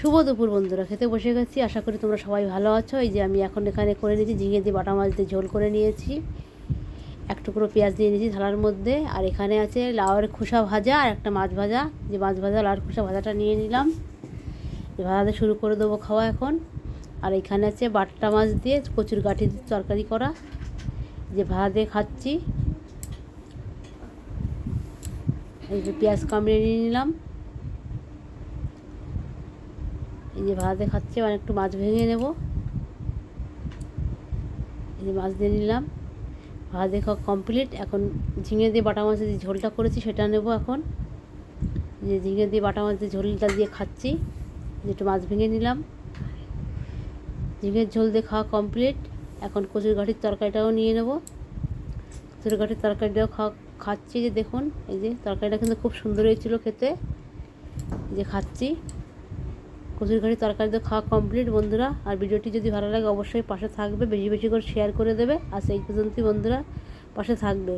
শুভ দুপুর বন্ধুরা, খেতে বসে গেছি। আশা করি তোমরা সবাই ভালো আছো। এই যে আমি এখন এখানে করে নিয়েছি ঝিঙে দিয়ে বাটা মাছ দিয়ে ঝোল করে নিয়েছি। এক টুকরো পেঁয়াজ দিয়ে নিয়েছি থালার মধ্যে। আর এখানে আছে লাউয়ের খোসা ভাজা আর একটা মাছ ভাজা। যে মাছ ভাজা লাউয়ের খোসা ভাজাটা নিয়ে নিলাম, ভাজাতে শুরু করে দেবো খাওয়া এখন। আর এখানে আছে বাটা মাছ দিয়ে কচুর গাঁটি দিয়ে তরকারি করা, যে ভাজা দিয়ে খাচ্ছি। এই যে পেঁয়াজ কামড়ে নিয়ে নিলাম, এই যে ভাজাতে খাচ্ছি। আর একটু মাছ ভেঙে নেব, এই যে মাছ দিয়ে নিলাম। ভাজা খাওয়া কমপ্লিট। এখন ঝিঙে দিয়ে বাটা মাছের যে ঝোলটা করেছি সেটা নেব এখন। যে ঝিঙে দিয়ে বাটা মাছের ঝোলটা দিয়ে খাচ্ছি, একটু মাছ ভেঙে নিলাম। ঝিঙের ঝোল দিয়ে খাওয়া কমপ্লিট। এখন কচুর গাঁঠির তরকারিটাও নিয়ে নেব। কচুর গাঁঠির তরকারিটাও খাচ্ছি। যে দেখুন, এই যে তরকারিটা কিন্তু খুব সুন্দর হয়েছিল খেতে। যে খাচ্ছি, কচুর গাঁঠির তরকারি দিয়ে খাওয়া কমপ্লিট বন্ধুরা। আর ভিডিওটি যদি ভালো লাগে অবশ্যই পাশে থাকবে, বেশি বেশি করে শেয়ার করে দেবে। আর সেই পর্যন্তই বন্ধুরা, পাশে থাকবে।